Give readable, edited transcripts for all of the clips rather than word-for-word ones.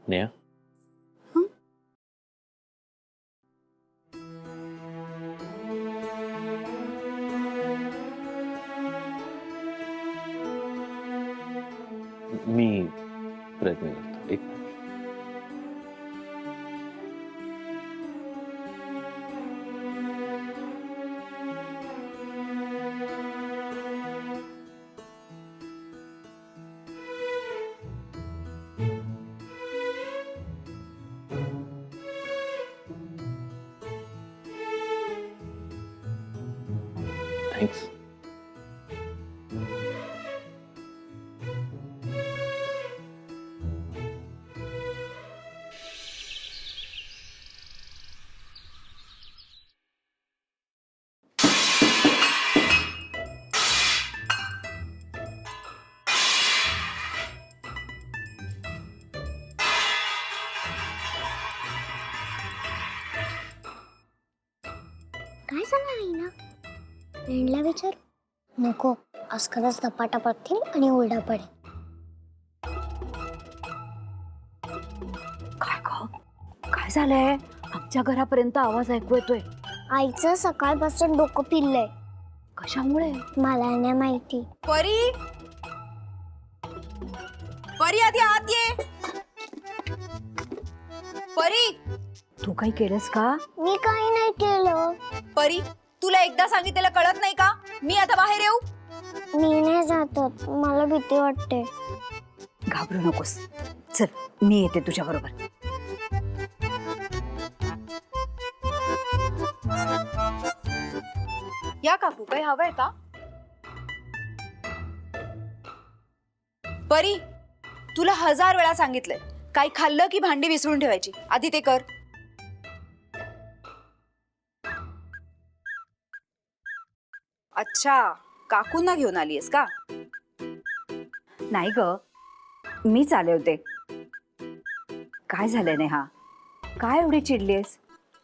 नेहा मी प्रयत्न करतो एक मिनिट. थँक्स. काय सांगणार आहे ना फ्रेंडला विचार. नको, आज खरंच धपाटा पडतील आणि ओरडा पडेल. काय ग? काय झालंय? आमच्या घरापर्यंत आवाज ऐकू येतोय. आईचं सकाळपासून डोकं फिरलंय. कशामुळे? मला नाही माहिती. परी, परी आधी आत ये. परी, तू काही केलंस का? मी काही नाही केलं. परी, तुला एकदा सांगितलेलं कळत नाही का? मी आता बाहेर येऊ? मी नाही जातात, मला भीती वाटते. घाबरू नकोस. चल, मी येते तुझ्या बरोबर. या काकू, काही हवंय का? परी, तुला 1000 वेळा सांगितलंय, काही खाल्लं की भांडी विसरून ठेवायची. आधी ते कर. अच्छा, काकूंना घेऊन आलीयस का? नाही ग, मीच आले होते. काय झालंय नेहा? काय एवढी चिडलीस?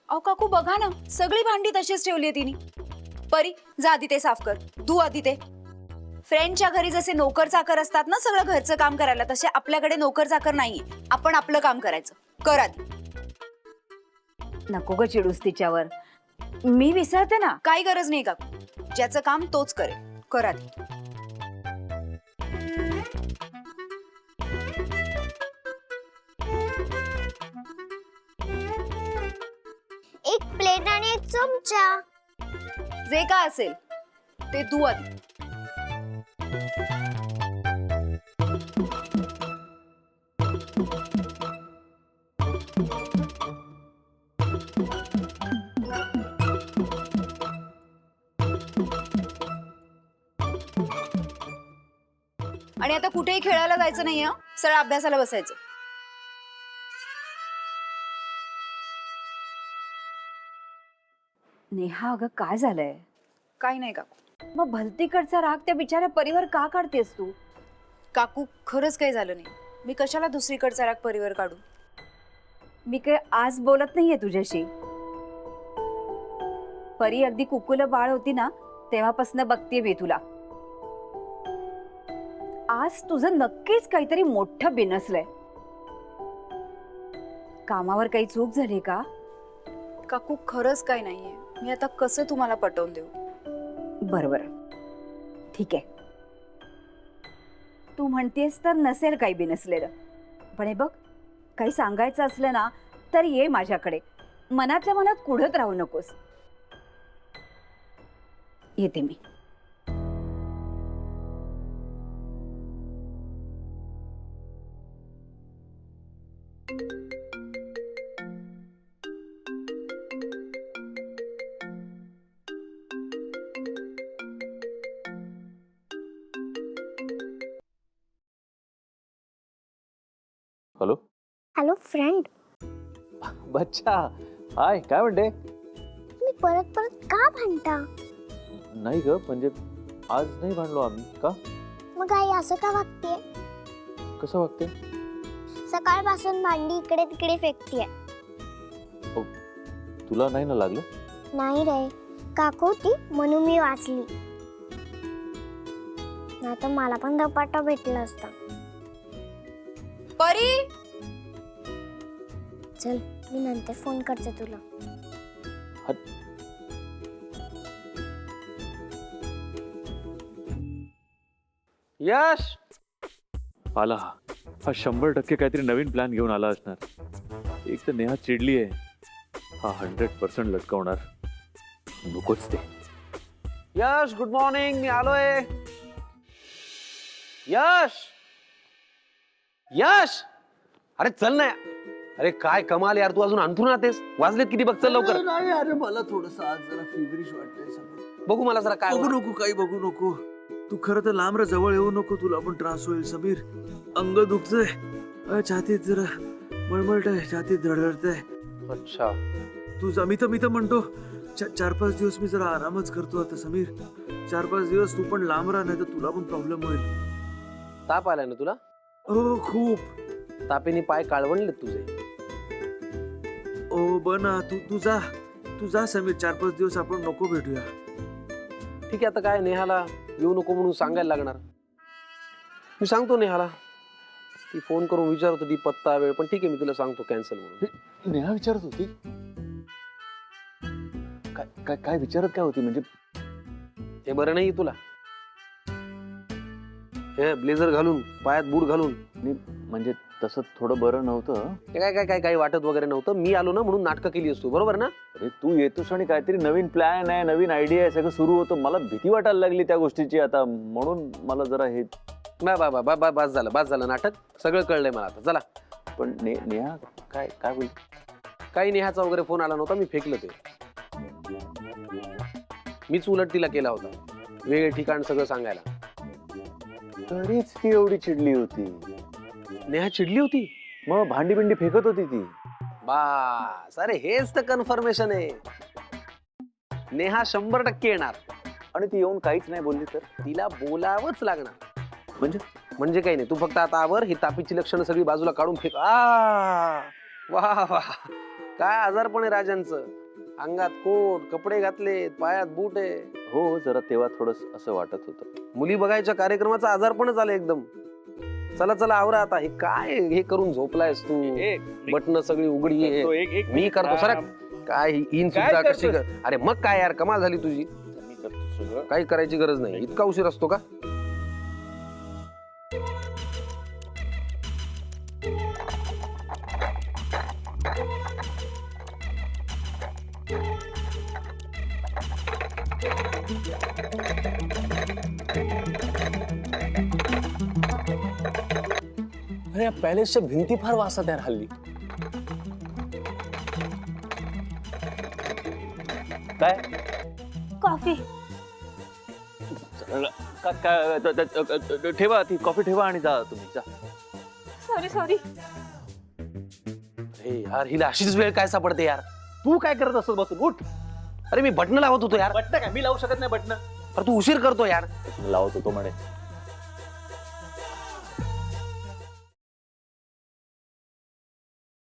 अहो काकू, बघा ना, सगळी भांडी तशीच ठेवली आहे तिने. परी, जा आधी ते साफ कर. धू आधी ते. फ्रेंडच्या घरी जसे नोकर चाकर असतात ना सगळं घरचं काम करायला, तसे आपल्याकडे नोकर चाकर नाहीये. आपण आपलं काम करायचं. कर आधी. नको ग चिडूस तिच्यावर. मी विसरते ना. काही गरज नाही काकू, ज्याचं काम तोच करेल. कर आधी. एक प्लेट आणि एक चमचा. जे काय असेल ते धू आधी. आणि आता कुठेही खेळायला जायचं नाही, सरळ अभ्यासाला बसायचं. नेहा, अगं काय झालंय? काही नाही काकू. मग भलतीकडचा राग त्या बिचाऱ्या परीवर का काढतेस तू? काकू, खरंच काही झालं नाही. मी कशाला दुसरीकडचा राग परीवर काढू? मी काय आज बोलत नाहीये तुझ्याशी. परी अगदी कुकुल बाळ होती ना तेव्हापासून बघतीये मी तुला. आज तुझं नक्कीच काहीतरी मोठं बिनसलंय. कामावर काही चूक झाली का? काकू, खरंच काही नाहीये. मी आता कसं तुम्हाला पटवून देऊ? बरोबर, ठीक आहे. तू म्हणतेस तर नसेल काही बिनसलेलं. पण हे बघ, काही सांगायचं असलं ना तर ये माझ्याकडे. मनातल्या मनात कुढत राहू नकोस. येते मी. हॅलो. Hello friend. बच्चा, हाय. काय म्हणते? मी परत परत का भांडता? नाही ग, म्हणजे आज नाही भांडलो आम्ही. का? मग आई असं का वागते? कसं वागते? सकाळपासून भांडी इकडे तिकडे फेकतीये. तुला नाही ना लागलं? नाही रे, काकू होती म्हणून मी वाचली. नाही तर मला पण धपाटा भेटला असता. परी, चल मी नंतर फोन करते तुला. यश आला हा 100% काहीतरी नवीन प्लॅन घेऊन आला असणार. एक तर नेहा चिडली आहे, हा 100% लटकवणार. नकोच ते. यश गुड मॉर्निंग, मी आलोय. यश यश अरे चल ना. अरे काय कमाल यार, तू अजून अंथरून राहतेस. वाजलेत किती बघ, चल लवकर. नाही अरे मला थोडस आज जरा फिवरिश वाटतंय समीर. बघू मला जरा काय बघू नको, काही बघू नको. तू खरं तर लांब रा, जवळ येऊ नको, तुला पण त्रास होईल समीर. अंग दुखतंय, छातीत जरा मळमळतंय, छातीत धडधडतंय. अच्छा तू मी तर म्हणतो 4-5 दिवस मी जरा आरामच करतो आता समीर. 4-5 दिवस तू पण लांब राहा, नाही तर तुला पण प्रॉब्लेम होईल. ताप आलाय ना तुला? हो खूप. तापेने पाय काळवणलेत तुझे. ओ बना तू जा समीर. 4-5 दिवस आपण नको भेटूया. ठीक आहे, आता काय नेहाला येऊ नको म्हणून सांगायला लागणार. मी सांगतो नेहाला, ती फोन करून विचारत होती पत्ता वेळ, पण ठीक आहे मी तुला सांगतो कॅन्सल म्हणून. नेहा विचारत होती? काय काय काय विचारत काय होती म्हणजे? हे बरं नाही तुला? हे ब्लेझर घालून, पायात बूट घालून. म्हणजे तसं थोडं बरं नव्हतं. काय काय काय काही वाटत वगैरे नव्हतं. मी आलो ना म्हणून नाटकं केली असतो, बरोबर ना? अरे तू येतोस आणि काहीतरी नवीन प्लॅन आहे, नवीन आयडिया आहे, सगळं सुरू होतं. मला भीती वाटायला लागली त्या गोष्टीची आता, म्हणून मला जरा हे बस झालं नाटक. सगळं कळलंय मला आता, चला. पण नेहा काय काय होईल? काही नेहाचा वगैरे फोन आला नव्हता, मी फेकलं ते. मीच उलट तिला केला होता, वेळ ठिकाण सगळं सांगायला. तरीच ती एवढी चिडली होती. नेहा चिडली होती? मग भांडी बिंडी फेकत होती ती. बास, अरे हेच तर कन्फर्मेशन आहे. नेहा 100% येणार. आणि ती येऊन काहीच नाही बोलली तर तिला बोलावंच लागणार. म्हणजे काही नाही, तू फक्त आता आवर. ही तापीची लक्षणं सगळी बाजूला काढून फेक. वा वा, काय आजारपण आहे राजांचं. अंगात कोट, कपडे घातले, पायात बूट आहे. हो, जरा तेव्हा थोडस असं वाटत होतं. मुली बघायच्या कार्यक्रमाचा आजारपणच आलं एकदम. चला चला आवरा आता. हे काय हे करून झोपलायस तू? बटन सगळी उघडी आहे. मी करतो सर. काय इन सुद्धा कशी? अरे मग काय यार, कमाल झाली तुझी. काही करायची गरज नाही. इतका उशीर असतो का? अरे या पॅलेसच्या भिंती फार वाजतात यार हल्ली. काय कॉफी ठेवा, ती कॉफी ठेवा आणि जा तुम्ही जा. सॉरी. अरे यार, हिला अशीच वेळ काय सापडते यार. तू काय करत असत बसून? उठ. अरे मी बटन लावत होतो यार. बटन काय मी लावू शकत नाही बटन. अरे तू उशीर करतो यार. लावत होतो म्हणे.